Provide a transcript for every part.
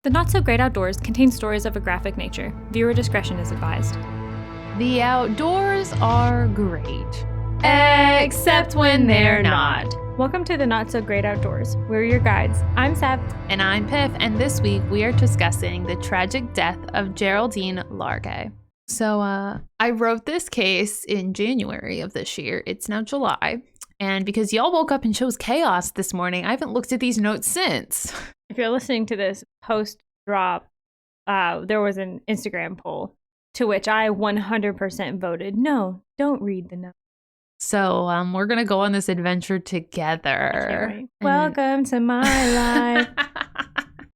The Not So Great Outdoors contains stories of a graphic nature. Viewer discretion is advised. The outdoors are great. Except when they're not. Welcome to the Not So Great Outdoors. We're your guides. I'm Seb. And I'm Piff, and this week we are discussing the tragic death of Geraldine Largay. So I wrote this case in January of this year. It's now July. And because y'all woke up and chose chaos this morning, I haven't looked at these notes since. If you're listening to this post-drop, there was an Instagram poll to which I 100% voted, no, don't read the notes. So we're going to go on this adventure together. Welcome to my life.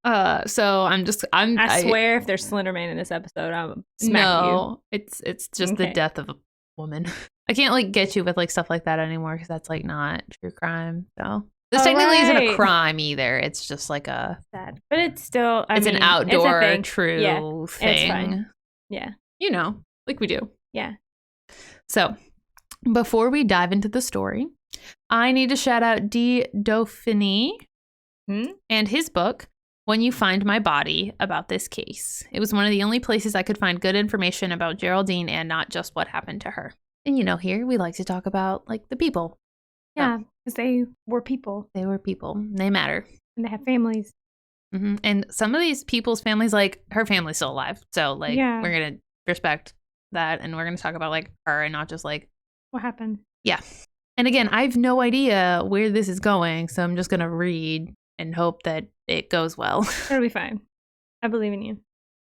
I swear if there's Slender Man in this episode, I'm smack you. It's just the death of a woman. I can't get you with stuff like that anymore because that's not true crime. So this technically isn't a crime either. It's just a sad, but it's still an outdoor true thing. It's fine. Yeah, we do. Yeah. So before we dive into the story, I need to shout out D. Dauphiny and his book, When You Find My Body, about this case. It was one of the only places I could find good information about Geraldine and not just what happened to her. And here we like to talk about the people. Yeah, because they were people. They were people. They matter. And they have families. Mm-hmm. And some of these people's families, her family's still alive. So we're going to respect that. And we're going to talk about her and not just what happened. Yeah. And again, I have no idea where this is going. So I'm just going to read and hope that it goes well. It'll be fine. I believe in you.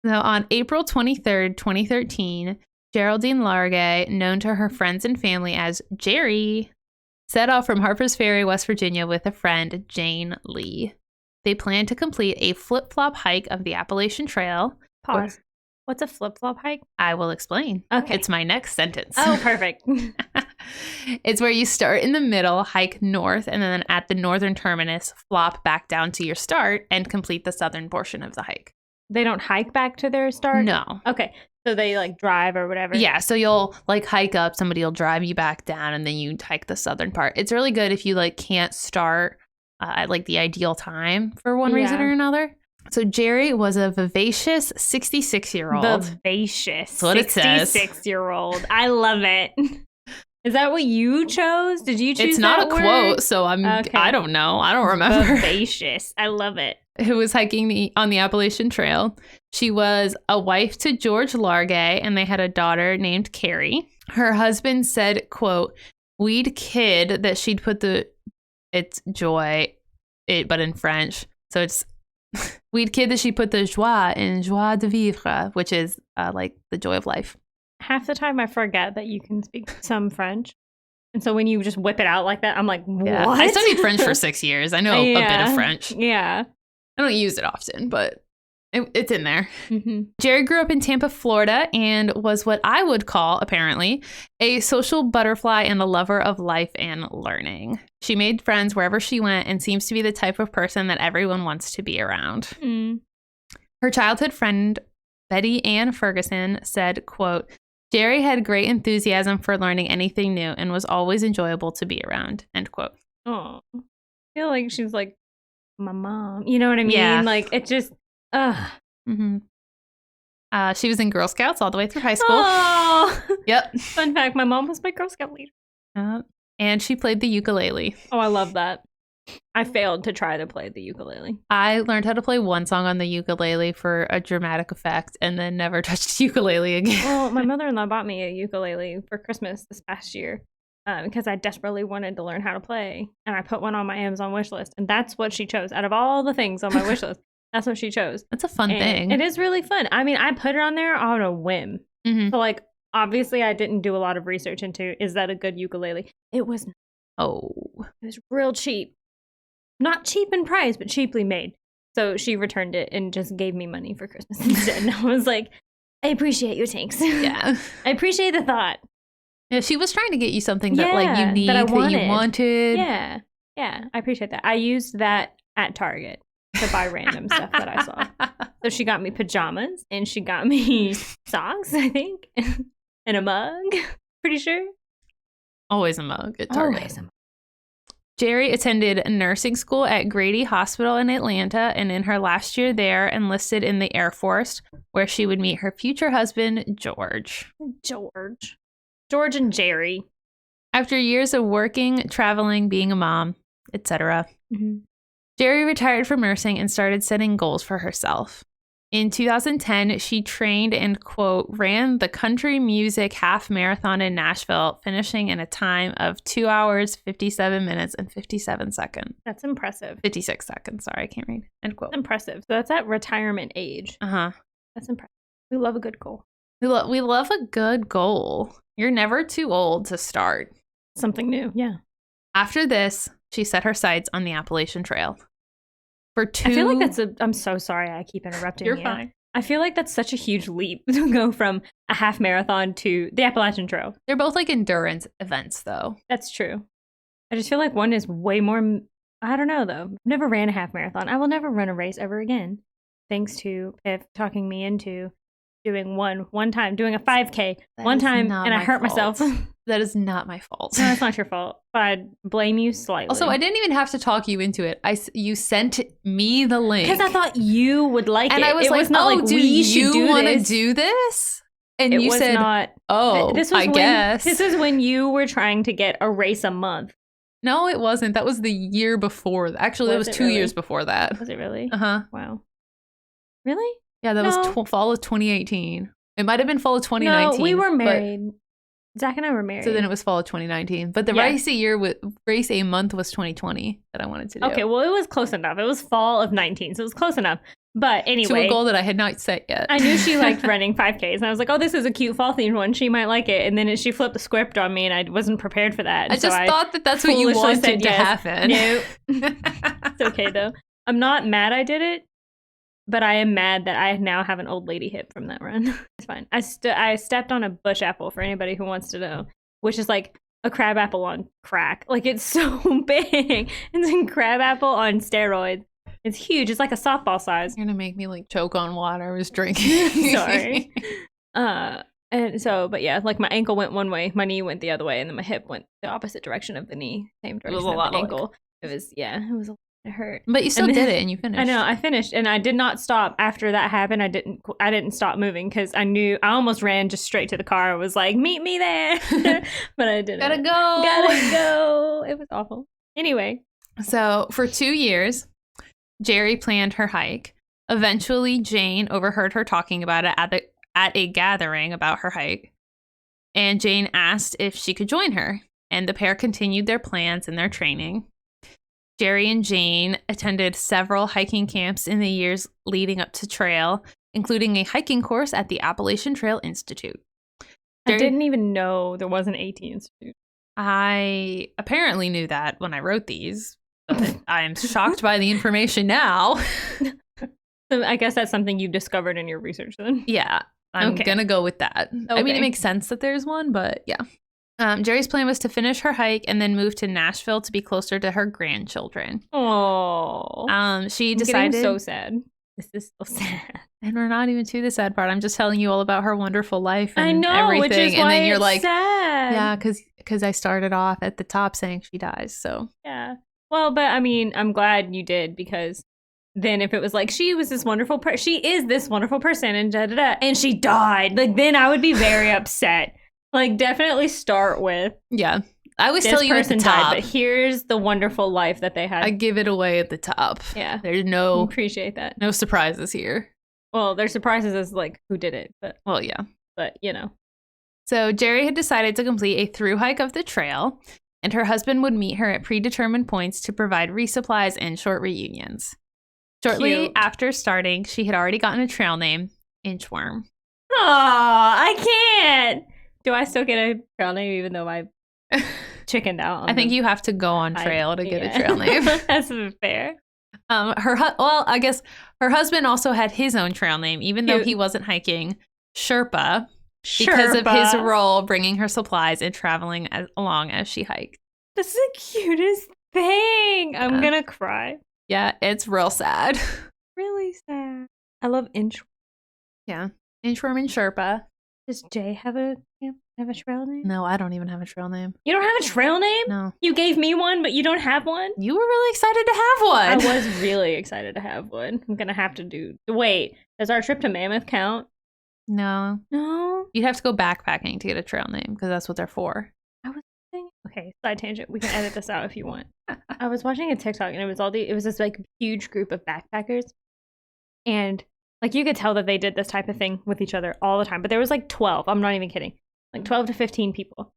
Now, on April 23rd, 2013, Geraldine Largay, known to her friends and family as Gerry, set off from Harpers Ferry, West Virginia with a friend, Jane Lee. They planned to complete a flip-flop hike of the Appalachian Trail. Pause. What's a flip-flop hike? I will explain. Okay. It's my next sentence. Oh, perfect. It's where you start in the middle, hike north, and then at the northern terminus, flop back down to your start and complete the southern portion of the hike. They don't hike back to their start? No. Okay. So they drive or whatever? Yeah. So you'll hike up, somebody will drive you back down, and then you hike the southern part. It's really good if you can't start at the ideal time for one reason or another. So Gerry was a vivacious 66-year-old. Vivacious. That's what it says. 66-year-old. I love it. Is that what you chose? Did you choose It's not that a word? Quote, so I don't know. I don't remember. Vivacious. I love it. Who was hiking on the Appalachian Trail. She was a wife to George Largay, and they had a daughter named Carrie. Her husband said, quote, "We'd kid that she'd put but in French. So it's, we'd kid that she put the joie in joie de vivre, which is the joy of life." Half the time I forget that you can speak some French. And so when you just whip it out like that, I'm like, what? Yeah. I studied French for 6 years. I know a bit of French. Yeah. I don't use it often, but it's in there. Mm-hmm. Gerry grew up in Tampa, Florida, and was what I would call, apparently, a social butterfly and a lover of life and learning. She made friends wherever she went and seems to be the type of person that everyone wants to be around. Mm. Her childhood friend, Betty Ann Ferguson, said, quote, "Gerry had great enthusiasm for learning anything new and was always enjoyable to be around," end quote. Oh, I feel like she's my mom. You know what I mean? Yeah. It just, Mm-hmm. She was in Girl Scouts all the way through high school. Oh. Yep. Fun fact, my mom was my Girl Scout leader. And she played the ukulele. Oh, I love that. I failed to try to play the ukulele. I learned how to play one song on the ukulele for a dramatic effect and then never touched the ukulele again. Well, my mother-in-law bought me a ukulele for Christmas this past year because I desperately wanted to learn how to play. And I put one on my Amazon wish list. And that's what she chose. Out of all the things on my wish list, that's what she chose. That's a fun thing. It is really fun. I mean, I put it on there on a whim. Mm-hmm. So, obviously, I didn't do a lot of research into, is that a good ukulele? It was not. Oh. It was real cheap. Not cheap in price, but cheaply made. So she returned it and just gave me money for Christmas instead. And I was like, I appreciate your thanks. Yeah. I appreciate the thought. Yeah, she was trying to get you something that you need, that you wanted. Yeah. Yeah. I appreciate that. I used that at Target to buy random stuff that I saw. So she got me pajamas and she got me socks, I think, and a mug. Pretty sure. Always a mug at Target. Always a mug. Gerry attended nursing school at Grady Hospital in Atlanta, and in her last year there, enlisted in the Air Force, where she would meet her future husband, George. George and Gerry. After years of working, traveling, being a mom, etc., Gerry retired from nursing and started setting goals for herself. In 2010, she trained and, quote, ran the country music half marathon in Nashville, finishing in a time of 2 hours, 57 minutes, and 57 seconds. That's impressive. 56 seconds. Sorry, I can't read. End quote. That's impressive. So that's at retirement age. Uh-huh. That's impressive. We love a good goal. We love a good goal. You're never too old to start. Something new, yeah. After this, she set her sights on the Appalachian Trail. I feel like I'm so sorry I keep interrupting you. You're fine. I feel like that's such a huge leap to go from a half marathon to the Appalachian Trail. They're both like endurance events, though. That's true. I just feel like one is way more, I don't know, though. I've never ran a half marathon. I will never run a race ever again. Thanks to Piff talking me into doing one time, doing a 5K one time, and I hurt myself. That is not my fault. No, it's not your fault. But I blame you slightly. Also, I didn't even have to talk you into it. You sent me the link. Because I thought you would like and it. I was it like, was not like, do we should you want to this. do this? And it you was said, not, I guess. This is when you were trying to get a race a month. No, it wasn't. That was the year before. Actually, it was 2 years before that. Was it really? Uh-huh. Wow. Really? Yeah, that was fall of 2018. It might have been fall of 2019. No, we were married. Zach and I were married. So then it was fall of 2019. But the race a month was 2020 that I wanted to do. Okay, well, it was close enough. It was fall of 19, so it was close enough. But anyway. To a goal that I had not set yet. I knew she liked running 5Ks. And I was like, oh, this is a cute fall-themed one. She might like it. And then she flipped the script on me, and I wasn't prepared for that. And I just thought that's what you wanted to happen. No. It's okay, though. I'm not mad I did it. But I am mad that I now have an old lady hip from that run. It's fine. I stepped on a bush apple, for anybody who wants to know, which is like a crab apple on crack. Like, it's so big. It's a crab apple on steroids. It's huge. It's like a softball size. You're going to make me like choke on water I was drinking. Sorry. And so, but yeah, like my ankle went one way, my knee went the other way, and then my hip went the opposite direction of the knee, same direction of the ankle. It was a lot. It hurt. But you still did it and you finished. I know, I finished, and I did not stop after that happened. I didn't stop moving because I knew I almost ran just straight to the car. I was like, meet me there. But I didn't. Gotta go. It was awful. Anyway. So for 2 years, Gerry planned her hike. Eventually, Jane overheard her talking about it at a gathering about her hike. And Jane asked if she could join her. And the pair continued their plans and their training. Gerry and Jane attended several hiking camps in the years leading up to trail, including a hiking course at the Appalachian Trail Institute. I didn't even know there was an AT Institute. I apparently knew that when I wrote these, but I am shocked by the information now. So I guess that's something you discovered in your research then? Yeah, I'm gonna go with that. Okay. I mean, it makes sense that there's one, but yeah. Gerry's plan was to finish her hike and then move to Nashville to be closer to her grandchildren. Oh, she decided. I'm getting so sad. This is so sad. And we're not even to the sad part. I'm just telling you all about her wonderful life and I know, everything. which is and why then you're it's like, sad. yeah, because I started off at the top saying she dies. So yeah. Well, but I mean, I'm glad you did, because then if it was like she is this wonderful person and da da da, and she died, like then I would be very upset. Like, definitely start with, yeah. I always tell you at the top. Died, but here's the wonderful life that they had. I give it away at the top. Yeah. There's no... appreciate that. No surprises here. Well, there's surprises as, like, who did it. But well, yeah. But, you know. So, Gerry had decided to complete a through hike of the trail, and her husband would meet her at predetermined points to provide resupplies and short reunions. Shortly after starting, she had already gotten a trail name, Inchworm. Aw, I can't! Do I still get a trail name even though I chickened out? I think you have to go on trail to get a trail name. That's fair. I guess her husband also had his own trail name, even though he wasn't hiking, Sherpa, because of his role bringing her supplies and traveling along as she hiked. That's the cutest thing. I'm gonna cry. Yeah, it's real sad. Really sad. I love Inchworm. Yeah, Inchworm and Sherpa. Does Jay have a camp? have a trail name? No, I don't even have a trail name. You don't have a trail name? No. You gave me one, but you don't have one? You were really excited to have one. I was really excited to have one. I'm going to have to do... Wait, does our trip to Mammoth count? No. No? You'd have to go backpacking to get a trail name because that's what they're for. I was thinking... Okay, side tangent. We can edit this out if you want. I was watching a TikTok and it was this like huge group of backpackers. And like you could tell that they did this type of thing with each other all the time. But there was like 12. I'm not even kidding. Like 12 to 15 people.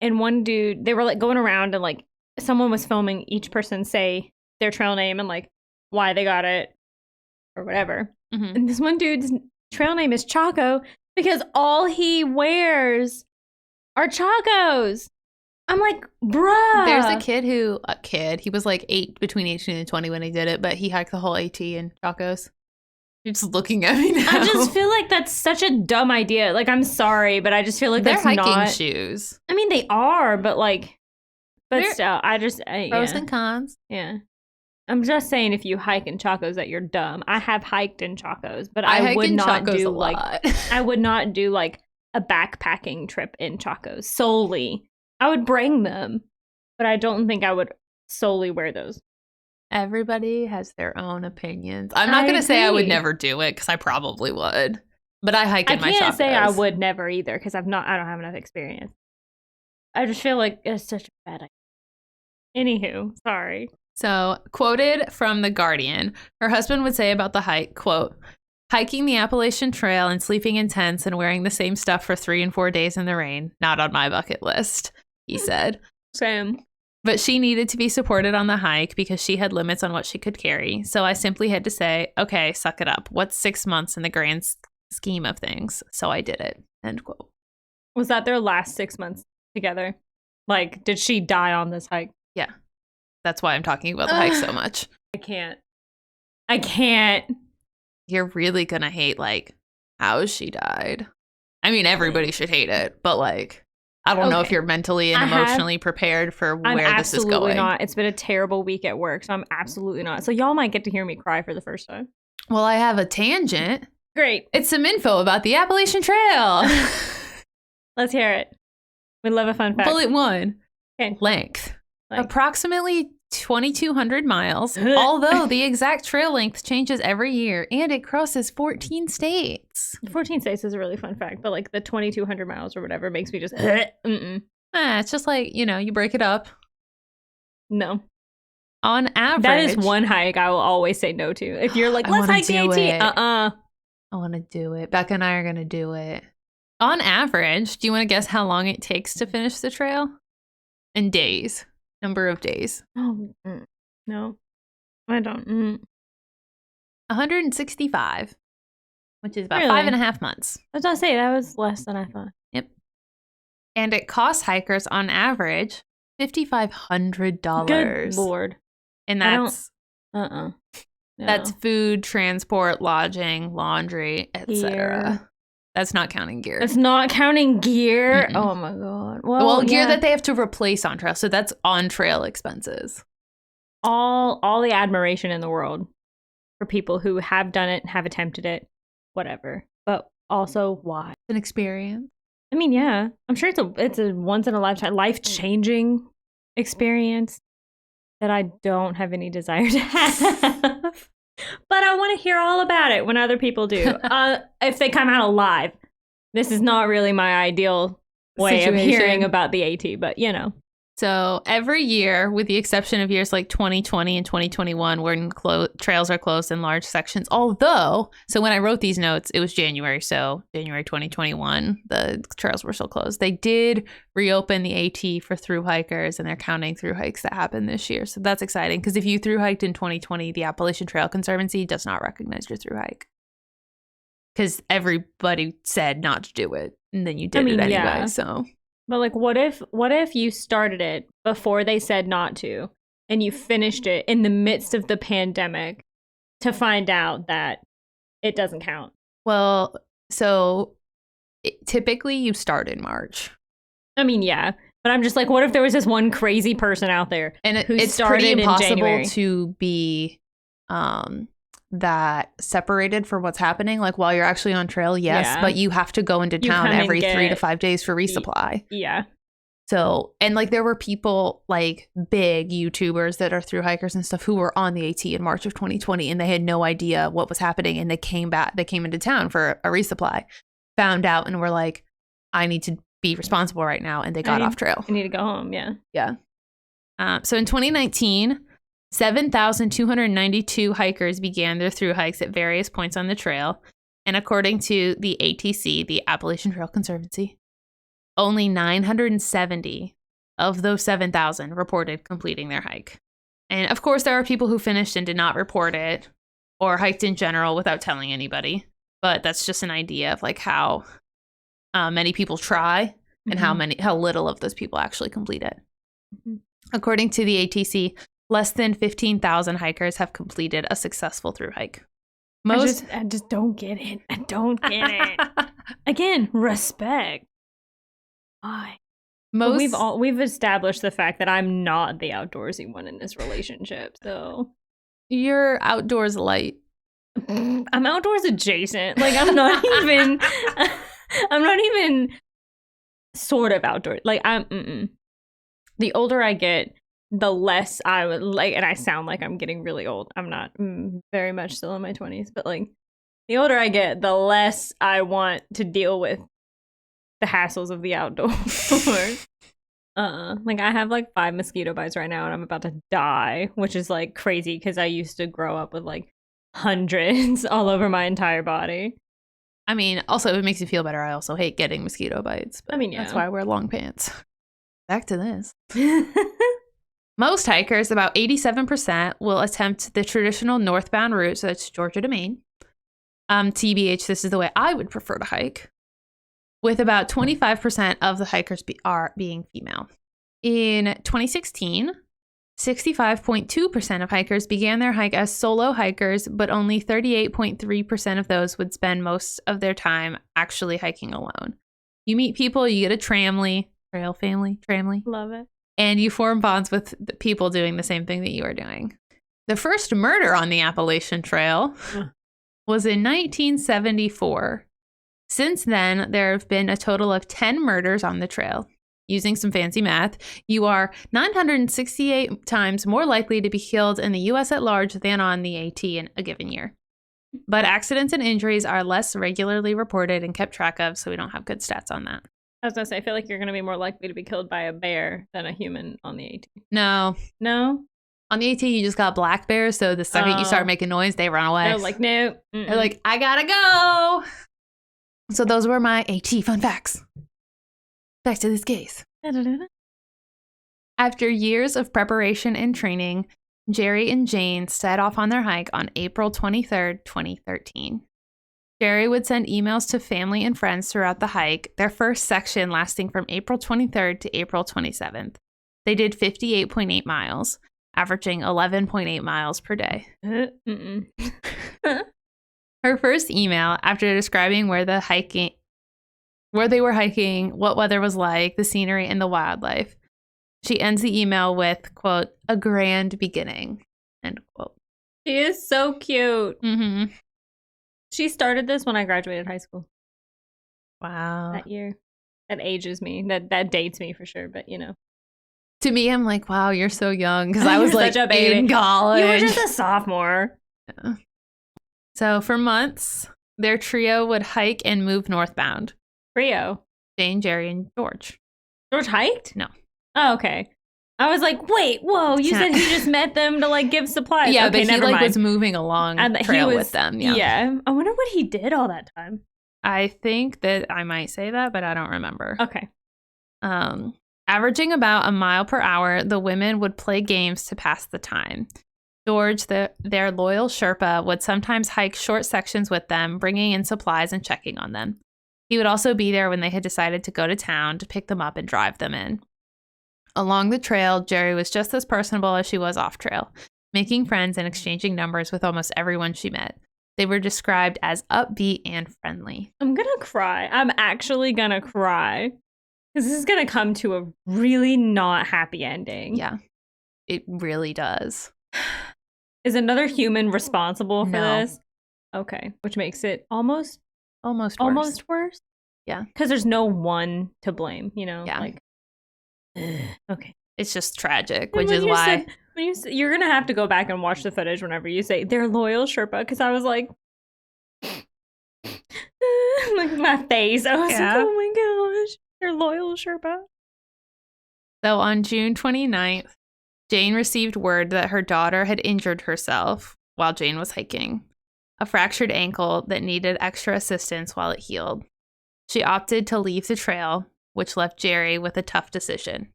And one dude, they were like going around and like someone was filming each person say their trail name and like why they got it or whatever. Mm-hmm. And this one dude's trail name is Chaco because all he wears are Chacos. I'm like, bruh. There's a kid he was like between 18 and 20 when he did it, but he hiked the whole AT in Chacos. You're just looking at me now. I just feel like that's such a dumb idea. Like, I'm sorry, but I just feel like they're that's hiking not... shoes. I mean, they are, but like... But They're still, pros and cons. Yeah. I'm just saying if you hike in Chacos that you're dumb. I have hiked in Chacos, but I would not Chacos do a like... lot. I would not do like a backpacking trip in Chacos solely. I would bring them, but I don't think I would solely wear those. Everybody has their own opinions. I'm not going to say I would never do it because I probably would. But I hike in my Chacos. I can't say I would never either because I don't have enough experience. I just feel like it's such a bad idea. Anywho, sorry. So, quoted from The Guardian, her husband would say about the hike, quote, hiking the Appalachian Trail and sleeping in tents and wearing the same stuff for 3 and 4 days in the rain, not on my bucket list, he said. Same. But she needed to be supported on the hike because she had limits on what she could carry. So I simply had to say, okay, suck it up. What's 6 months in the grand scheme of things? So I did it. End quote. Was that their last 6 months together? Like, did she die on this hike? Yeah. That's why I'm talking about the hike so much. I can't. You're really going to hate, like, how she died. I mean, everybody should hate it, but, like, I don't know if you're mentally and emotionally prepared for where this is going. Absolutely not. It's been a terrible week at work, so I'm absolutely not. So y'all might get to hear me cry for the first time. Well, I have a tangent. Great. It's some info about the Appalachian Trail. Let's hear it. We love a fun fact. Bullet 1. Okay. Length. Approximately 2,200 miles, although the exact trail length changes every year, and it crosses 14 states. 14 states is a really fun fact, but like the 2,200 miles or whatever makes me just It's just like, you break it up. No. On average. That is one hike I will always say no to. If you're like, let's hike the AT. I want to do it. Becca and I are going to do it. On average, do you want to guess how long it takes to finish the trail? In days. Number of days. Oh, no. I don't. 165, which is about Really? 5.5 months. I was going to say, that was less than I thought. Yep. And it costs hikers on average $5,500. Good Lord. And that's No. That's food, transport, lodging, laundry, etc. That's not counting gear. It's not counting gear. Mm-mm. Oh my God. Well, gear that they have to replace on trail. So that's on trail expenses. All the admiration in the world for people who have done it, have attempted it, whatever. But also, why? An experience. I mean, yeah. I'm sure it's a once in a lifetime, life-changing experience that I don't have any desire to have. But I want to hear all about it when other people do. If they come out alive. This is not really my ideal way of hearing about the AT, but So every year, with the exception of years like 2020 and 2021, when trails are closed in large sections. Although, so when I wrote these notes, it was January. So January 2021, the trails were still closed. They did reopen the AT for thru hikers, and they're counting thru hikes that happened this year. So that's exciting because if you thru hiked in 2020, the Appalachian Trail Conservancy does not recognize your thru hike because everybody said not to do it, and then you did it anyway. Yeah. So. But like, what if you started it before they said not to, and you finished it in the midst of the pandemic to find out that it doesn't count? Well, so typically you start in March. I mean, yeah, but I'm just like, what if there was this one crazy person out there and who it's started pretty impossible in January? to be that separated for what's happening. Like while you're actually on trail, yes, Yeah. but you have to go into You town come and every 3 to get- 5 days for resupply. Yeah. So, and like there were people like big YouTubers that are through hikers and stuff who were on the AT in March of 2020 and they had no idea what was happening and they came into town for a resupply, found out and were like, I need to be responsible right now. And they got off trail. I need to go home. Yeah. Yeah. So in 2019, 7,292 hikers began their through hikes at various points on the trail. And according to the ATC, the Appalachian Trail Conservancy, only 970 of those 7,000 reported completing their hike. And of course, there are people who finished and did not report it or hiked in general without telling anybody. But that's just an idea of like how many people try and how little of those people actually complete it. Mm-hmm. According to the ATC, less than 15,000 hikers have completed a successful through hike. I just don't get it. I don't get it. Again, respect. Why? We've established the fact that I'm not the outdoorsy one in this relationship. So you're outdoors light. I'm outdoors adjacent. Like I'm not even sort of outdoors. Like the older I get, the less I would like, and I sound like I'm getting really old. I'm not very much still in my 20s, but like the older I get, the less I want to deal with the hassles of the outdoors. Like I have like 5 mosquito bites right now and I'm about to die, which is like crazy because I used to grow up with like hundreds all over my entire body. I mean, also if it makes you feel better, I also hate getting mosquito bites. But yeah. That's why I wear long pants. Back to this. Most hikers, about 87%, will attempt the traditional northbound route, so that's Georgia to Maine. TBH, this is the way I would prefer to hike, with about 25% of the hikers being female. In 2016, 65.2% of hikers began their hike as solo hikers, but only 38.3% of those would spend most of their time actually hiking alone. You meet people, you get a tramly. Love it. And you form bonds with the people doing the same thing that you are doing. The first murder on the Appalachian Trail was in 1974. Since then, there have been a total of 10 murders on the trail. Using some fancy math, you are 968 times more likely to be killed in the U.S. at large than on the AT in a given year. But accidents and injuries are less regularly reported and kept track of, so we don't have good stats on that. I was going to say, I feel like you're going to be more likely to be killed by a bear than a human on the AT. No. On the AT, you just got black bears, so the second you start making noise, they run away. They're like, no. They're like, I gotta go. So those were my AT fun facts. Back to this case. After years of preparation and training, Gerry and Jane set off on their hike on April 23rd, 2013. Gerry would send emails to family and friends throughout the hike, their first section lasting from April 23rd to April 27th. They did 58.8 miles, averaging 11.8 miles per day. Her first email, after describing where they were hiking, what weather was like, the scenery, and the wildlife, she ends the email with, quote, "a grand beginning," end quote. She is so cute. Mm-hmm. She started this when I graduated high school. Wow. That year. That ages me. That dates me for sure, but you know. To me, I'm like, wow, you're so young. Because I was like in college. You were just a sophomore. Yeah. So for months, their trio would hike and move northbound. Trio? Jane, Gerry, and George. George hiked? No. Oh, okay. I was like, wait, whoa, you said he just met them to like give supplies. Yeah, okay, but he like was moving along the trail with them. Yeah. I wonder what he did all that time. I think that I might say that, but I don't remember. Okay. Averaging about a mile per hour, the women would play games to pass the time. George, their loyal Sherpa, would sometimes hike short sections with them, bringing in supplies and checking on them. He would also be there when they had decided to go to town to pick them up and drive them in. Along the trail, Gerry was just as personable as she was off trail, making friends and exchanging numbers with almost everyone she met. They were described as upbeat and friendly. I'm going to cry. I'm actually going to cry. Because this is going to come to a really not happy ending. Yeah, it really does. Is another human responsible for No. this? Okay, which makes it almost worse. worse. Yeah. Because there's no one to blame, you know? Yeah. Like, okay. It's just tragic, And which is why. You're going to have to go back and watch the footage whenever you say they're loyal Sherpa, because I was like, like my face. I was like, oh my gosh, they're loyal Sherpa. So on June 29th, Jane received word that her daughter had injured herself while Jane was hiking, a fractured ankle that needed extra assistance while it healed. She opted to leave the trail, which left Gerry with a tough decision.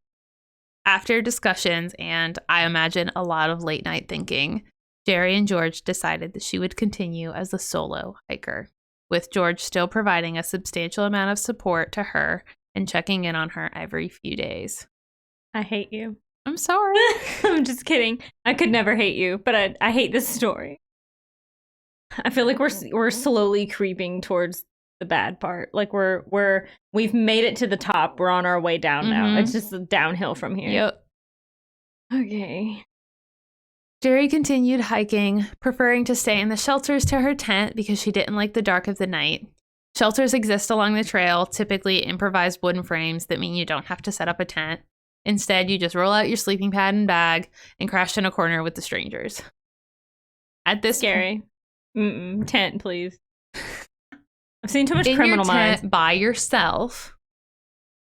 After discussions and, I imagine, a lot of late night thinking, Gerry and George decided that she would continue as a solo hiker, with George still providing a substantial amount of support to her and checking in on her every few days. I hate you. I'm sorry. I'm just kidding. I could never hate you, but I hate this story. I feel like we're slowly creeping towards the bad part. Like we've made it to the top. We're on our way down now. It's just downhill from here. Yep. Okay. Gerry continued hiking, preferring to stay in the shelters to her tent because she didn't like the dark of the night. Shelters exist along the trail, typically improvised wooden frames that mean you don't have to set up a tent. Instead, you just roll out your sleeping pad and bag and crash in a corner with the strangers. At this Scary. Tent, please. I've seen too much in Criminal your Minds. tent by yourself,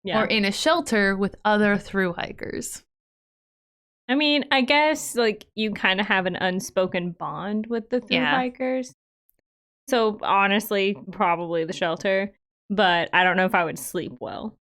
or in a shelter with other thru hikers. I mean, I guess like you kind of have an unspoken bond with the thru hikers. So honestly, probably the shelter, but I don't know if I would sleep well.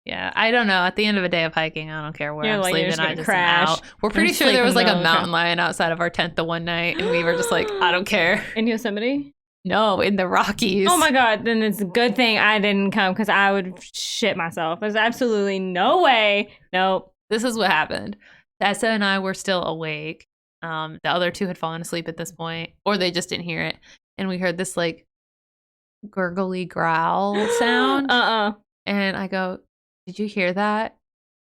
Yeah, I don't know. At the end of a day of hiking, I don't care where I'm sleeping. I just crash. Out. We're pretty sure there was like a mountain lion outside of our tent the one night, and we were just like, I don't care. In Yosemite? No, in the Rockies. Oh my God, then it's a good thing I didn't come because I would shit myself. There's absolutely no way. Nope. This is what happened. Tessa and I were still awake. The other two had fallen asleep at this point, or they just didn't hear it. And we heard this like gurgly growl sound. And I go, did you hear that?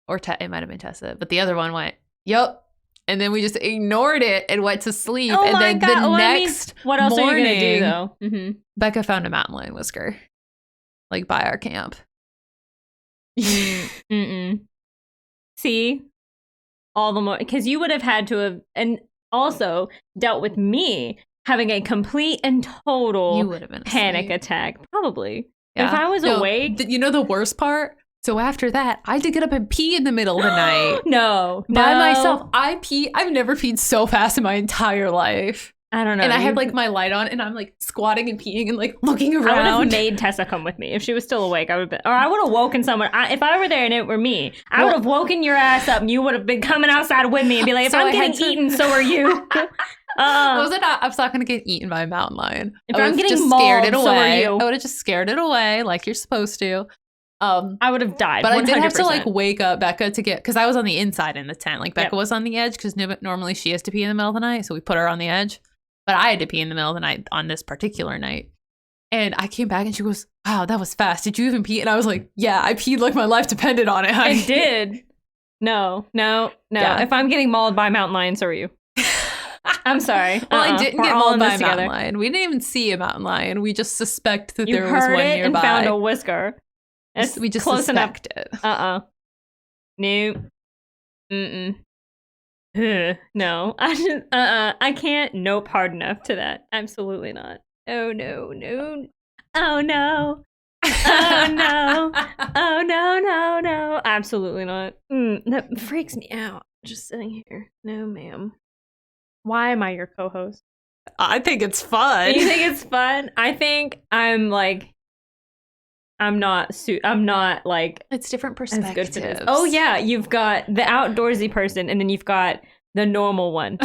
Or it might have been Tessa, but the other one went, yup. And then we just ignored it and went to sleep. Oh and my then God. the next what else morning, are you going to do though? Mm-hmm. Becca found a mountain lion whisker, like by our camp. See? All the more, because you would have had to have, and also dealt with me having a complete and total panic attack. Probably. Yeah. If I was awake. You know the worst part? So after that, I had to get up and pee in the middle of the night. By myself. I've never peed so fast in my entire life. I don't know. And I had like my light on and I'm like squatting and peeing and like looking around. I would have made Tessa come with me. If she was still awake, I would have been, or I would have woken someone. If I were there and it were me, I would have woken your ass up and you would have been coming outside with me and be like, if I'm getting eaten, so are you. I was not going to get eaten by a mountain lion. If I'm getting mauled, so are you. I would have just scared it away like you're supposed to. I would have died. But 100%. I did have to like wake up Becca to get, because I was on the inside in the tent. Like Becca was on the edge because normally she has to pee in the middle of the night. So we put her on the edge. But I had to pee in the middle of the night on this particular night. And I came back and she goes, wow, that was fast. Did you even pee? And I was like, yeah, I peed like my life depended on it, honey. I did. No. Yeah. If I'm getting mauled by a mountain lion, so are you. I'm sorry. Well, I didn't get mauled by a mountain lion. We didn't even see a mountain lion. We just suspect that there was one nearby. You heard it and found a whisker. We just close suspect enough. it. No. No. I can't nope hard enough to that. Absolutely not. Oh no. Oh no. Oh no. Oh no. Absolutely not. That freaks me out. Just sitting here. No, ma'am. Why am I your co-host? I think it's fun. You think it's fun? I think I'm not like it's different perspectives. Good for this. Oh yeah, you've got the outdoorsy person and then you've got the normal one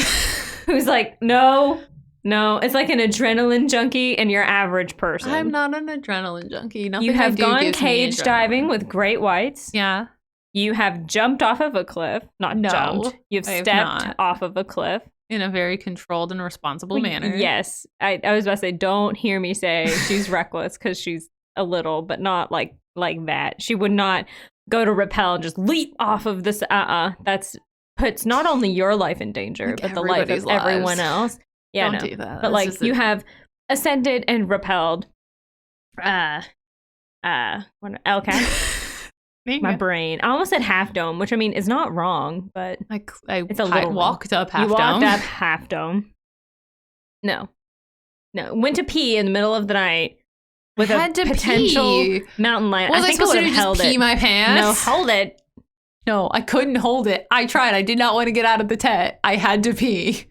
who's like, no, it's like an adrenaline junkie and your average person. I'm not an adrenaline junkie. Nothing you have gone cage diving with great whites. Yeah. You have jumped off of a cliff. Jumped. You've stepped off of a cliff. In a very controlled and responsible manner. Yes. I was about to say, don't hear me say she's reckless because she's a little, but not like that. She would not go to rappel and just leap off of this. That's puts not only your life in danger, Like but the life of everyone else. Yeah, Don't do that. But like you have ascended and repelled LCAT. My brain. I almost said Half Dome, which I mean is not wrong, but it's a little walked up Half You Dome. walked up Half Dome. No. Went to pee in the middle of the night with a potential mountain lion. Was I think supposed I would have held just pee it. my pants? No, hold it. No, I couldn't hold it. I tried. I did not want to get out of the tent. I had to pee.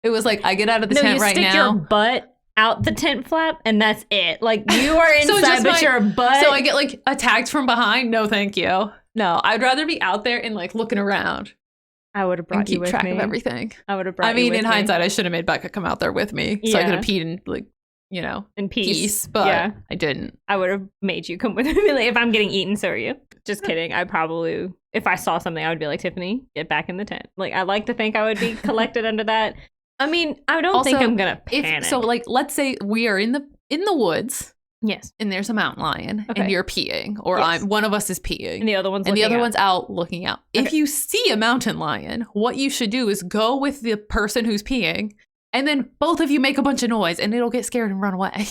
It was like, I get out of the tent right now. You stick your butt out the tent flap, and that's it. Like, you are inside, but your butt. So I get, like, attacked from behind? No, thank you. No, I'd rather be out there and, like, looking around. I would have brought you with me. Keep track of everything. I would have brought you with me. I mean, in hindsight, I should have made Becca come out there with me. So I could have peed in, like, you know, in peace. But I didn't. I would have made you come with me. Like, if I'm getting eaten, so are you. Just kidding. I probably, if I saw something, I would be like, Tiffany, get back in the tent. Like, I like to think I would be collected under that. I mean, I don't think I'm gonna panic. So, like, let's say we are in the woods. Yes. And there's a mountain lion, and you're peeing, or one of us is peeing, and the other one's out looking out. Okay. If you see a mountain lion, what you should do is go with the person who's peeing, and then both of you make a bunch of noise, and it'll get scared and run away.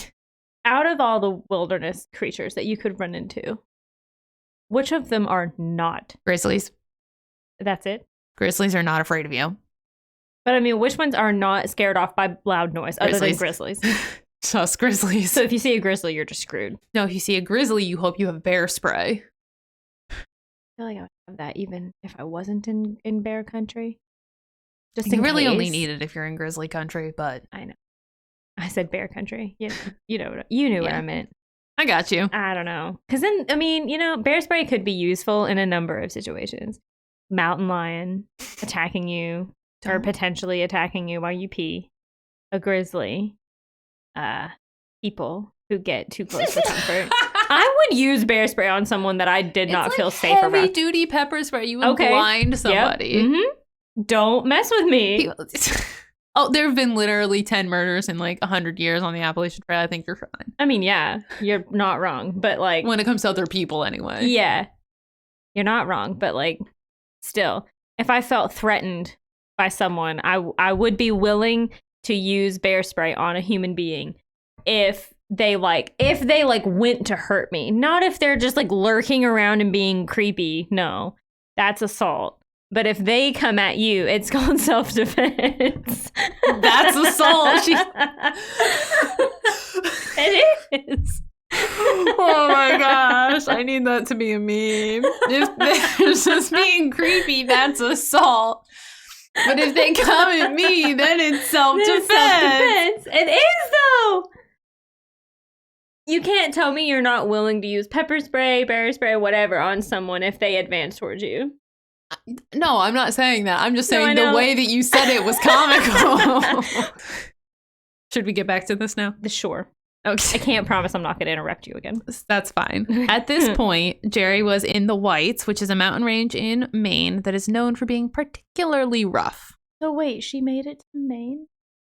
Out of all the wilderness creatures that you could run into, which of them are not grizzlies? That's it. Grizzlies are not afraid of you. But I mean, which ones are not scared off by loud noise other than grizzlies? Just grizzlies. So if you see a grizzly, you're just screwed. No, if you see a grizzly, you hope you have bear spray. I feel like I would have that even if I wasn't in bear country. Just you really only need it if you're in grizzly country, but I know. I said bear country. You knew what I meant. I got you. I don't know. Because then, I mean, bear spray could be useful in a number of situations. Mountain lion attacking you or potentially attacking you while you pee. A grizzly. People who get too close for comfort. I would use bear spray on someone that I did not feel safe around. Heavy duty pepper spray. You would blind somebody. Yep. Mm-hmm. Don't mess with me. There have been literally 10 murders in like 100 years on the Appalachian Trail. I think you're fine. I mean, yeah, you're not wrong. But like, when it comes to other people anyway. Yeah, you're not wrong. But like, still, if I felt threatened by someone, I would be willing to use bear spray on a human being if they went to hurt me. Not if they're just like lurking around and being creepy. No, that's assault. But if they come at you, it's called self-defense. That's assault. It is. Oh my gosh. I need that to be a meme. If there's just being creepy, that's assault. But if they come at me, then it's self-defense. It is, though. You can't tell me you're not willing to use pepper spray, bear spray, whatever on someone if they advance towards you. No, I'm not saying that. I'm just saying the way that you said it was comical. Should we get back to this now? Sure. Okay. I can't promise I'm not going to interrupt you again. That's fine. At this point, Gerry was in the Whites, which is a mountain range in Maine that is known for being particularly rough. So wait, she made it to Maine?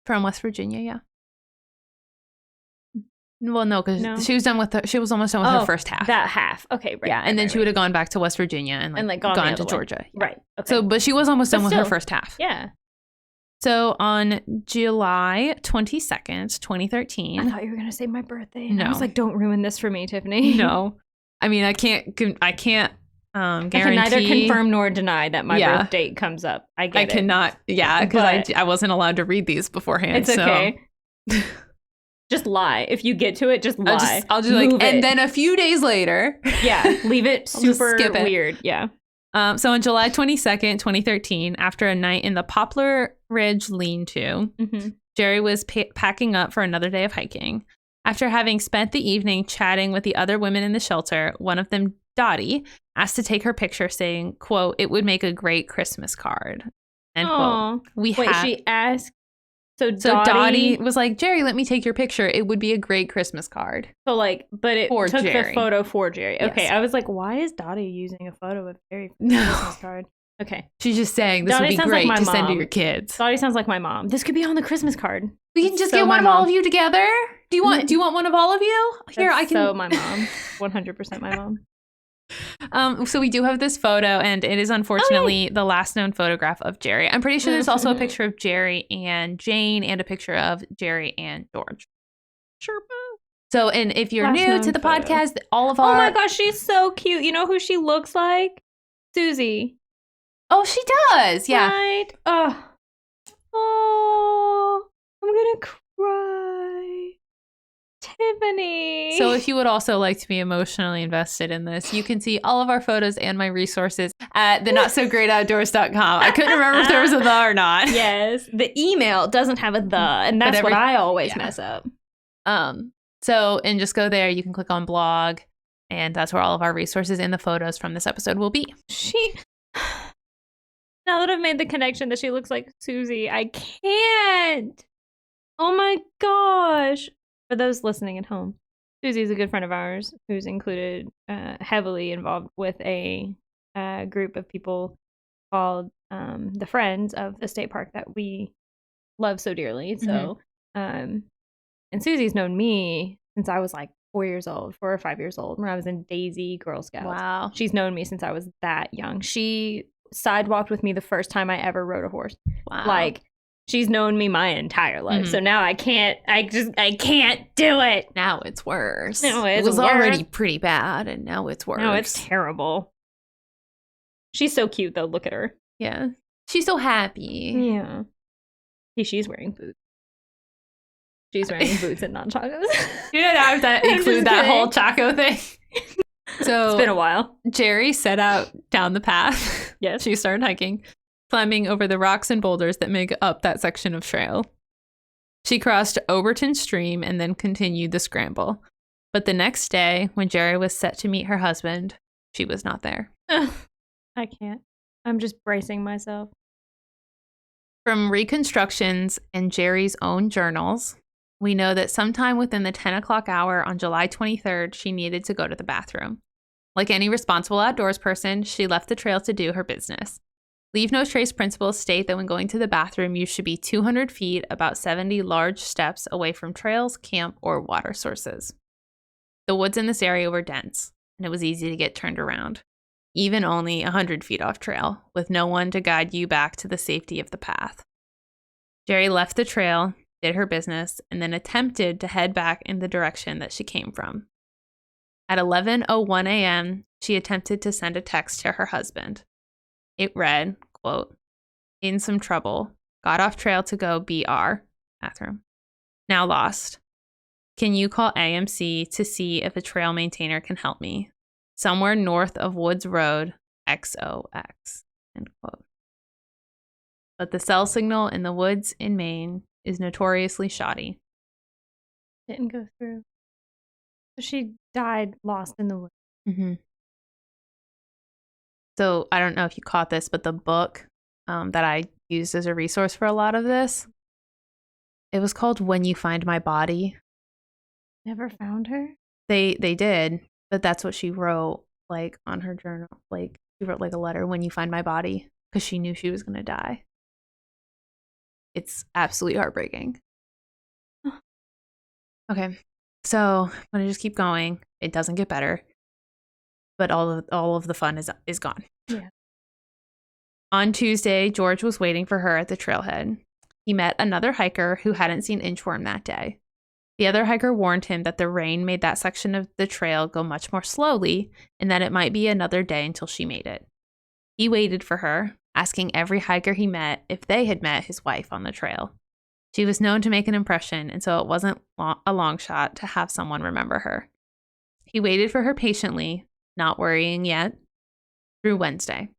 From West Virginia, yeah. Well, no, because she was almost done with her first half. That half. Okay, right. Yeah, and then she would have gone back to West Virginia and like gone to Georgia. Yeah. Right. Okay. So, but she was almost done with her first half. Yeah. So on July 22nd, 2013. I thought you were going to say my birthday. And I was like, don't ruin this for me, Tiffany. No. I mean, I can't guarantee. I can neither confirm nor deny that my birth date comes up. I cannot. Yeah, because I wasn't allowed to read these beforehand. It's okay. Just lie. If you get to it, just lie. I'll just like, and then a few days later. Yeah, leave it super weird. Yeah. So on July 22nd, 2013, after a night in the Poplar Ridge lean-to, Gerry was packing up for another day of hiking. After having spent the evening chatting with the other women in the shelter, one of them, Dottie, asked to take her picture, saying, quote, "It would make a great Christmas card." End quote. She asked. So Dottie was like, "Gerry, let me take your picture. It would be a great Christmas card." So like, but it took Gerry. The photo for Gerry. Yes. Okay, I was like, why is Dottie using a photo of Gerry for the Christmas card? Okay. She's just saying this Dottie would be great to send to your kids. Dottie sounds like my mom. This could be on the Christmas card. We can just get one of all of you together. Do you want one of all of you? Here, I can. So my mom, 100% my mom. So we do have this photo, and it is unfortunately the last known photograph of Gerry. I'm pretty sure there's also a picture of Gerry and Jane and a picture of Gerry and George. Sure. So, and if you're new to the podcast, all of our... Oh my gosh, she's so cute. You know who she looks like? Susie. Oh, she does. Yeah. Right? Oh, I'm going to cry. Tiffany. So if you would also like to be emotionally invested in this, you can see all of our photos and my resources at the notsogreatoutdoors.com. I couldn't remember if there was a the or not. Yes. The email doesn't have a the, and that's what I always mess up. So, and just go there. You can click on blog, and that's where all of our resources and the photos from this episode will be. Now that I've made the connection that she looks like Susie, I can't. Oh my gosh. For those listening at home, Susie's a good friend of ours who's included, heavily involved with a group of people called the Friends of the State Park that we love so dearly. So, and Susie's known me since I was like 4 or 5 years old, when I was in Daisy Girl Scouts. Wow. She's known me since I was that young. She sidewalked with me the first time I ever rode a horse. Wow. Like, she's known me my entire life. So now I can't do it. Now it's worse. Now it was already pretty bad, and now it's worse. Now it's terrible. She's so cute, though. Look at her. Yeah. She's so happy. Yeah. See, she's wearing boots. She's wearing boots and not chacos. You know, I have to include that whole chaco thing. So it's been a while. Gerry set out down the path. Yes. She started hiking, climbing over the rocks and boulders that make up that section of trail. She crossed Overton Stream and then continued the scramble. But the next day, when Gerry was set to meet her husband, she was not there. I can't. I'm just bracing myself. From reconstructions and Gerry's own journals, we know that sometime within the 10 o'clock hour on July 23rd, she needed to go to the bathroom. Like any responsible outdoors person, she left the trail to do her business. Leave no trace principles state that when going to the bathroom, you should be 200 feet, about 70 large steps away from trails, camp, or water sources. The woods in this area were dense, and it was easy to get turned around, even only 100 feet off trail, with no one to guide you back to the safety of the path. Gerry left the trail, did her business, and then attempted to head back in the direction that she came from. At 11:01 a.m., she attempted to send a text to her husband. It read, quote, "In some trouble. Got off trail to go BR. Bathroom. Now lost. Can you call AMC to see if a trail maintainer can help me? Somewhere north of Woods Road, XOX." End quote. But the cell signal in the woods in Maine is notoriously shoddy. Didn't go through. So she died lost in the woods. Mm-hmm. So I don't know if you caught this, but the book that I used as a resource for a lot of this, it was called When You Find My Body. Never found her? They did, but that's what she wrote, like, on her journal. Like, she wrote, like, a letter, "When you find my body," because she knew she was going to die. It's absolutely heartbreaking. Okay, so I'm going to just keep going. It doesn't get better, but all of the fun is gone. Yeah. On Tuesday, George was waiting for her at the trailhead. He met another hiker who hadn't seen Inchworm that day. The other hiker warned him that the rain made that section of the trail go much more slowly and that it might be another day until she made it. He waited for her, asking every hiker he met if they had met his wife on the trail. She was known to make an impression, and so it wasn't a long shot to have someone remember her. He waited for her patiently, not worrying yet, through Wednesday.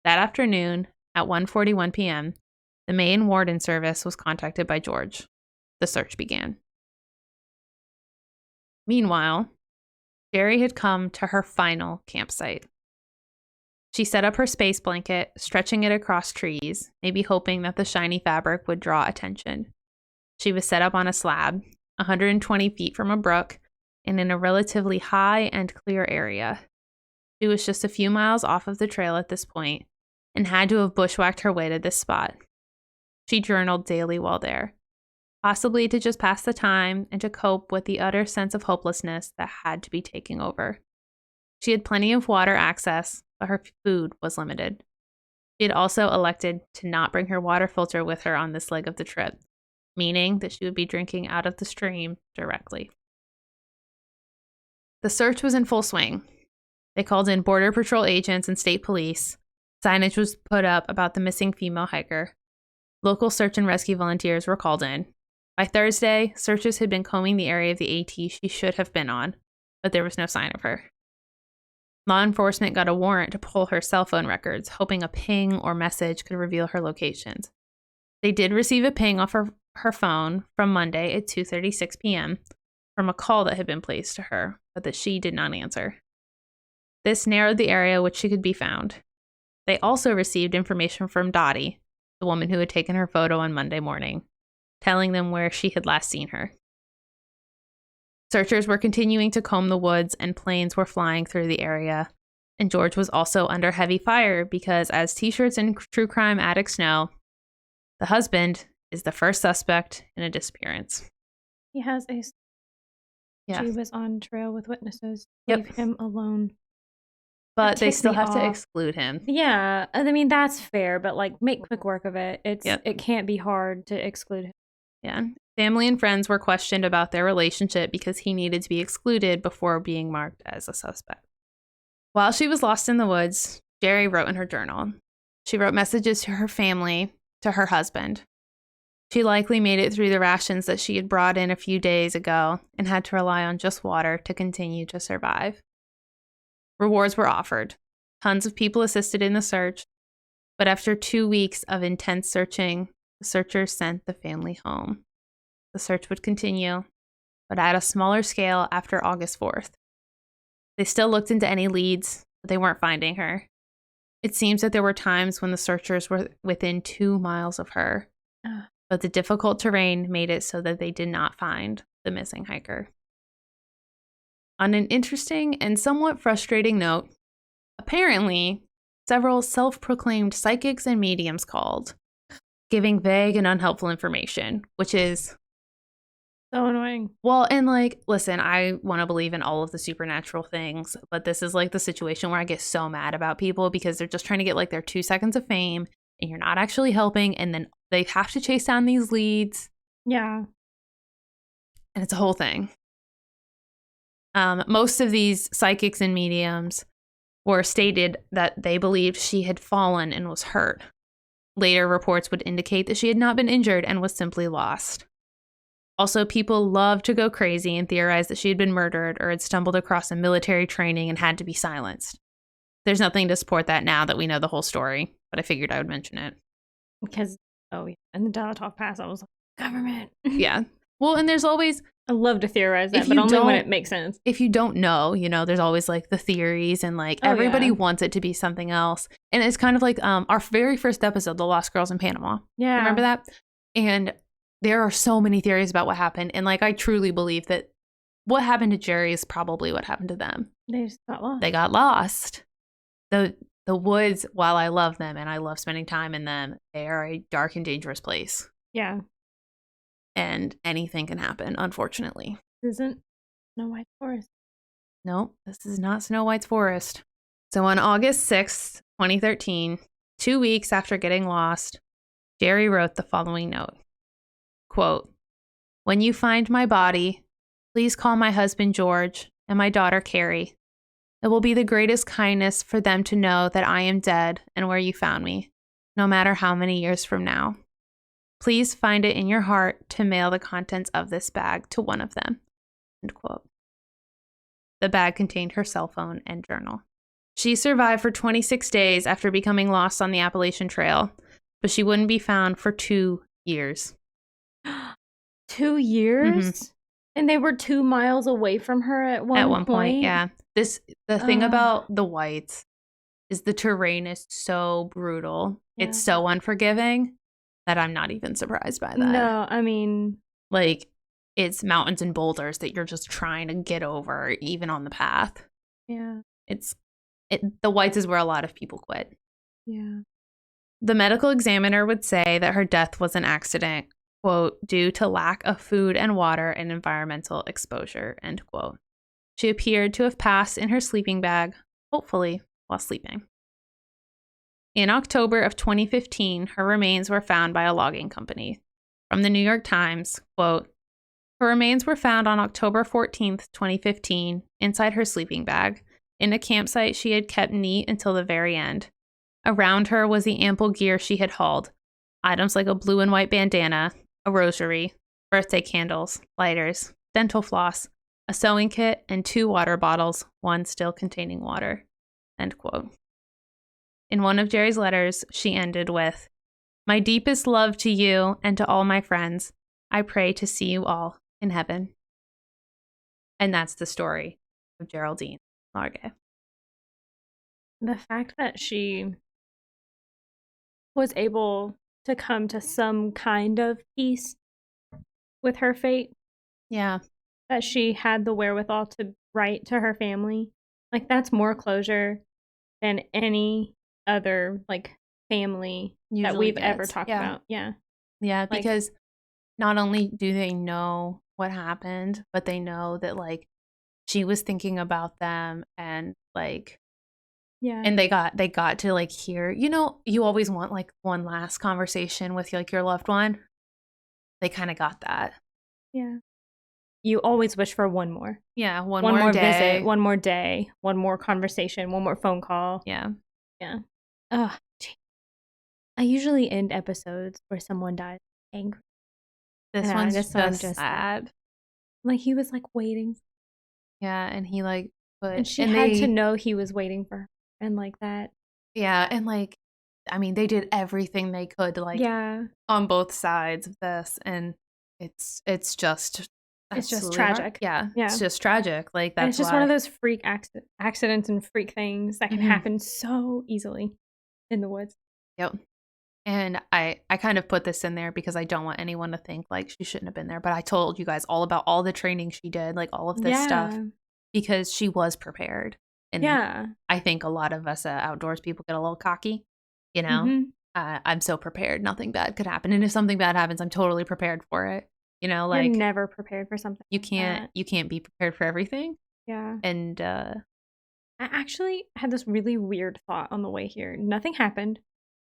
That afternoon, at 1:41 p.m., the Maine Warden Service was contacted by George. The search began. Meanwhile, Gerry had come to her final campsite. She set up her space blanket, stretching it across trees, maybe hoping that the shiny fabric would draw attention. She was set up on a slab, 120 feet from a brook, and in a relatively high and clear area. She was just a few miles off of the trail at this point, and had to have bushwhacked her way to this spot. She journaled daily while there, possibly to just pass the time and to cope with the utter sense of hopelessness that had to be taking over. She had plenty of water access, but her food was limited. She had also elected to not bring her water filter with her on this leg of the trip, meaning that she would be drinking out of the stream directly. The search was in full swing. They called in Border Patrol agents and state police. Signage was put up about the missing female hiker. Local search and rescue volunteers were called in. By Thursday, searchers had been combing the area of the AT she should have been on, but there was no sign of her. Law enforcement got a warrant to pull her cell phone records, hoping a ping or message could reveal her locations. They did receive a ping off her phone from Monday at 2:36 p.m. from a call that had been placed to her, but that she did not answer. This narrowed the area which she could be found. They also received information from Dottie, the woman who had taken her photo on Monday morning, telling them where she had last seen her. Searchers were continuing to comb the woods and planes were flying through the area. And George was also under heavy fire because, as t-shirts and true crime addicts know, the husband is the first suspect in a disappearance. He has a... Yeah. She was on trail with witnesses. Yep. Leave him alone. But they still have to exclude him. Yeah. I mean, that's fair, but like, make quick work of it. It can't be hard to exclude him. Yeah. Family and friends were questioned about their relationship because he needed to be excluded before being marked as a suspect. While she was lost in the woods, Gerry wrote in her journal. She wrote messages to her family, to her husband. She likely made it through the rations that she had brought in a few days ago and had to rely on just water to continue to survive. Rewards were offered. Tons of people assisted in the search, but after 2 weeks of intense searching, the searchers sent the family home. The search would continue, but at a smaller scale after August 4th. They still looked into any leads, but they weren't finding her. It seems that there were times when the searchers were within 2 miles of her, but the difficult terrain made it so that they did not find the missing hiker. On an interesting and somewhat frustrating note, apparently, several self-proclaimed psychics and mediums called, giving vague and unhelpful information, which is so annoying. Well, and like, listen, I want to believe in all of the supernatural things, but this is like the situation where I get so mad about people because they're just trying to get like their 2 seconds of fame and you're not actually helping. And then they have to chase down these leads. Yeah. And it's a whole thing. Most of these psychics and mediums were stated that they believed she had fallen and was hurt. Later reports would indicate that she had not been injured and was simply lost. Also, people loved to go crazy and theorize that she had been murdered or had stumbled across a military training and had to be silenced. There's nothing to support that now that we know the whole story, but I figured I would mention it. Because, in the Dalatov Pass, I was like, government. Yeah. Well, and there's always... I love to theorize that, but only when it makes sense. If you don't know, there's always like the theories and like everybody wants it to be something else. And it's kind of like our very first episode, The Lost Girls in Panama. Yeah. Remember that? And there are so many theories about what happened. And like, I truly believe that what happened to Gerry is probably what happened to them. They just got lost. They got lost. The woods, while I love them and I love spending time in them, they are a dark and dangerous place. Yeah. And anything can happen, unfortunately. This isn't Snow White's forest. Nope, this is not Snow White's forest. So on August 6th, 2013, 2 weeks after getting lost, Gerry wrote the following note. Quote, "When you find my body, please call my husband George and my daughter Carrie. It will be the greatest kindness for them to know that I am dead and where you found me, no matter how many years from now. Please find it in your heart to mail the contents of this bag to one of them." End quote. The bag contained her cell phone and journal. She survived for 26 days after becoming lost on the Appalachian Trail, but she wouldn't be found for 2 years. 2 years? Mm-hmm. And they were 2 miles away from her at one point? Yeah. The thing about the Whites is the terrain is so brutal. Yeah. It's so unforgiving that I'm not even surprised by that. No, I mean... Like, it's mountains and boulders that you're just trying to get over, even on the path. Yeah. The Whites is where a lot of people quit. Yeah. The medical examiner would say that her death was an accident, quote, due to lack of food and water and environmental exposure, end quote. She appeared to have passed in her sleeping bag, hopefully while sleeping. In October of 2015, her remains were found by a logging company. From the New York Times, quote, her remains were found on October 14th, 2015, inside her sleeping bag, in a campsite she had kept neat until the very end. Around her was the ample gear she had hauled, items like a blue and white bandana, a rosary, birthday candles, lighters, dental floss, a sewing kit, and 2 water bottles, one still containing water. End quote. In one of Gerry's letters, she ended with, my deepest love to you and to all my friends. I pray to see you all in heaven. And that's the story of Geraldine Largay. The fact that she was able to come to some kind of peace with her fate. Yeah. That she had the wherewithal to write to her family. Like, that's more closure than any other, like, family Usually that we've gets. ever talked about. Yeah. Yeah, Like, because not only do they know what happened, but they know that, like, she was thinking about them and, like, yeah. and they got to, like, hear, you know, you always want, like, one last conversation with, like, your loved one. They kind of got that. Yeah. You always wish for one more. Yeah, one more day. visit, one more day, one more conversation, one more phone call. Yeah. Yeah. Ugh. I usually end episodes where someone dies angry. This one's just sad. Like, he was, like, waiting. Yeah, and he, like, and she had to know he was waiting for her. And, like, that. Yeah, and, like, I mean, they did everything they could to, like, yeah, on both sides of this, and it's just tragic. Yeah, it's just tragic. Like, that's it's just one of those freak accidents and freak things that can happen so easily in the woods. Yep. And I kind of put this in there because I don't want anyone to think, like, she shouldn't have been there. But I told you guys all about all the training she did, like, all of this stuff, because she was prepared. And I think a lot of us outdoors people get a little cocky, you know? I'm so prepared. Nothing bad could happen. And if something bad happens, I'm totally prepared for it. You know, like, you're never prepared for something. You can't be prepared for everything. Yeah. And I actually had this really weird thought on the way here. Nothing happened.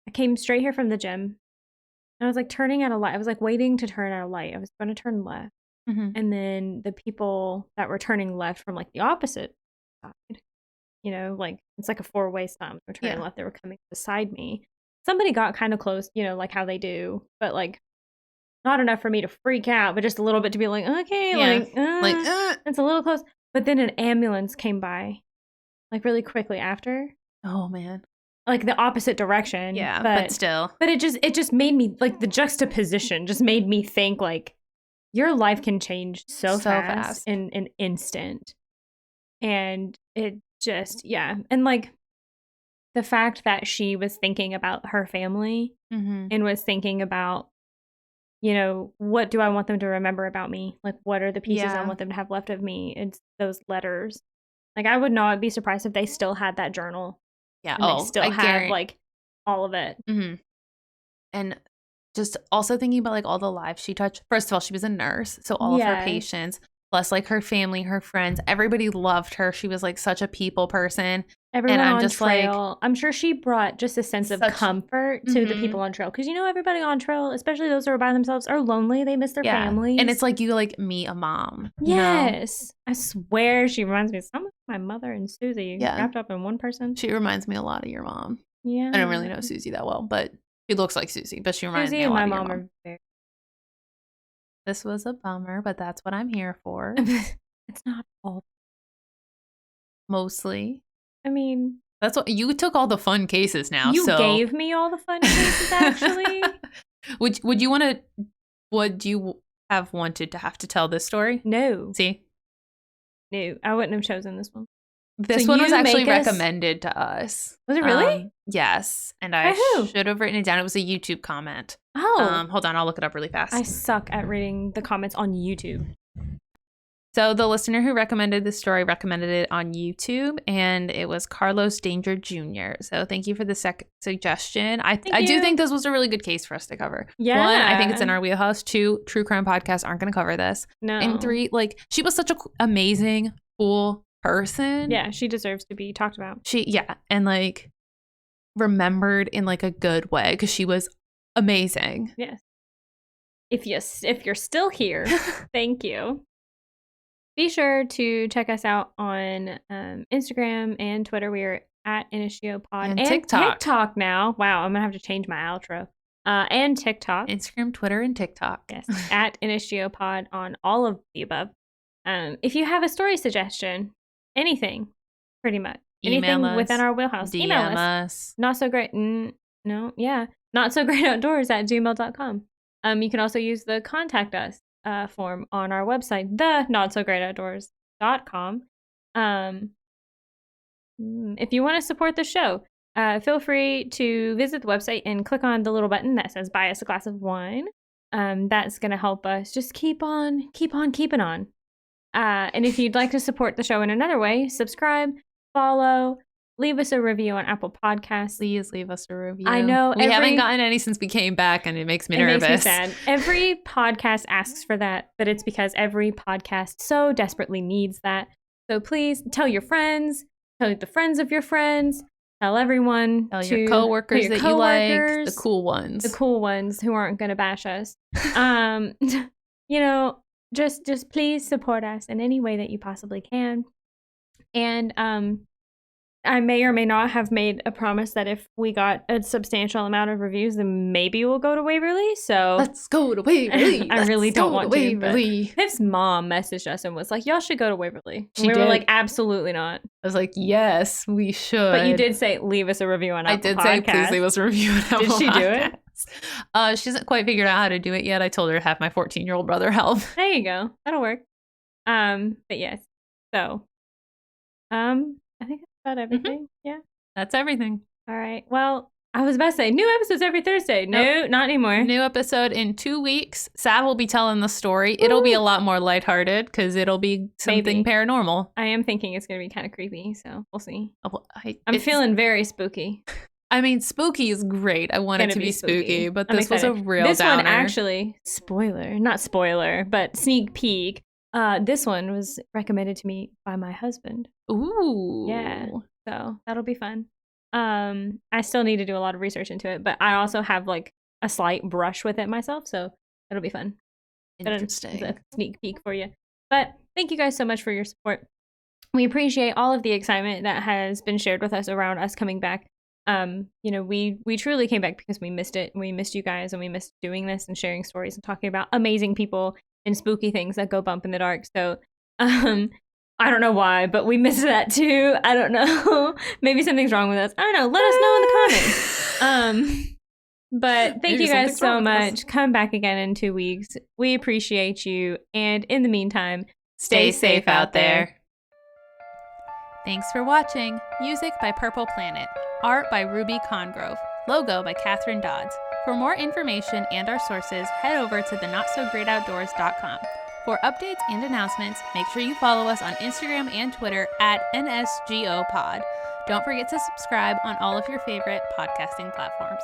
I came straight here from the gym. And I was, like, turning at a light. I was, like, waiting to turn at a light. I was going to turn left. And then the people that were turning left from, like, the opposite side, you know, like, it's like a 4-way stop. They were turning left. They were coming beside me. Somebody got kind of close, you know, like how they do. But, like, not enough for me to freak out, but just a little bit to be like, okay, it's a little close. But then an ambulance came by, like, really quickly after. Oh, man. Like, the opposite direction. Yeah, but still. But it just made me, like, the juxtaposition just made me think, like, your life can change so fast in an instant. And it just, and, like, the fact that she was thinking about her family and was thinking about, you know, what do I want them to remember about me? Like, what are the pieces I want them to have left of me? It's those letters. Like, I would not be surprised if they still had that journal. Yeah. And they still have, like, all of it. And just also thinking about, like, all the lives she touched. First of all, she was a nurse. So all of her patients, plus, like, her family, her friends, everybody loved her. She was, like, such a people person. Everyone and I'm on just trail. Like, I'm sure she brought just a sense of comfort to the people on trail. Because, you know, everybody on trail, especially those who are by themselves, are lonely. They miss their families. And it's like you, like, meet a mom. Yes. You know? I swear she reminds me of some of my mother and Susie wrapped up in one person. She reminds me a lot of your mom. Yeah. I don't really know Susie that well, but she looks like Susie. But she reminds me a lot of your mom. Susie and my mom are very... This was a bummer, but that's what I'm here for. It's not all. Mostly. I mean, that's what you took all the fun cases now. You gave me all the fun cases, actually. Would you have wanted to have to tell this story? No. See? No, I wouldn't have chosen this one. This one was actually recommended to us. Was it really? Yes. And I should have written it down. It was a YouTube comment. Oh. Hold on, I'll look it up really fast. I suck at reading the comments on YouTube. So the listener who recommended this story recommended it on YouTube, and it was Carlos Danger Jr. So thank you for the suggestion. I do think this was a really good case for us to cover. Yeah. 1, I think it's in our wheelhouse. 2, true crime podcasts aren't going to cover this. No. And 3, like, she was such an amazing, cool person. Yeah, she deserves to be talked about. And like remembered in like a good way because she was amazing. Yes. If you're still here, thank you. Be sure to check us out on Instagram and Twitter. We are at InitioPod and TikTok now. Wow, I'm gonna have to change my outro. And TikTok, Instagram, Twitter, and TikTok. Yes, at InitioPod on all of the above. If you have a story suggestion, anything, pretty much anything within our wheelhouse, DM email us. Not so great. notsogreatoutdoors@gmail.com. You can also use the contact us form on our website, the notsogreatoutdoors.com. If you want to support the show, feel free to visit the website and click on the little button that says buy us a glass of wine. That's going to help us just keep on keeping on. And if you'd like to support the show in another way, subscribe, follow, leave us a review on Apple Podcasts. Please leave us a review. I know we haven't gotten any since we came back, and it makes me nervous. It makes me sad. Every podcast asks for that, but it's because every podcast so desperately needs that. So please tell your friends, tell the friends of your friends, tell everyone. Tell your coworkers that you like, the cool ones. The cool ones who aren't going to bash us. Just please support us in any way that you possibly can. And I may or may not have made a promise that if we got a substantial amount of reviews, then maybe we'll go to Waverly. So let's go to Waverly. I really don't want to. Waverly. His mom messaged us and was like, "Y'all should go to Waverly." We were like, "Absolutely not." I was like, "Yes, we should." But you did say leave us a review on Apple Podcasts. I did say please leave us a review on Apple Podcasts. Did she do it? She hasn't quite figured out how to do it yet. I told her to have my 14-year-old brother help. There you go. That'll work. But yes. So, I think that's about everything. Mm-hmm. Yeah. That's everything. All right. Well, I was about to say new episodes every Thursday. No, not anymore. New episode in 2 weeks. Sav will be telling the story. Woo! It'll be a lot more lighthearted because it'll be something paranormal. I am thinking it's going to be kind of creepy, so we'll see. I'm feeling very spooky. I mean, spooky is great. I want it to be spooky, but this was a real This downer. One actually, not spoiler, but sneak peek. This one was recommended to me by my husband. Ooh. Yeah. So that'll be fun. I still need to do a lot of research into it, but I also have like a slight brush with it myself, so it'll be fun. Interesting. It's a sneak peek for you. But thank you guys so much for your support. We appreciate all of the excitement that has been shared with us around us coming back. We truly came back because we missed it. We missed you guys, and we missed doing this and sharing stories and talking about amazing people and spooky things that go bump in the dark. So, I don't know why, but we missed that too. I don't know. Maybe something's wrong with us. I don't know. Let us know in the comments. But thank you guys so much. Come back again in 2 weeks. We appreciate you. And in the meantime, stay safe out there. Thanks for watching. Music by Purple Planet. Art by Ruby Congrove. Logo by Catherine Dodds. For more information and our sources, head over to notsogreatoutdoors.com. For updates and announcements, make sure you follow us on Instagram and Twitter at NSGOPod. Don't forget to subscribe on all of your favorite podcasting platforms.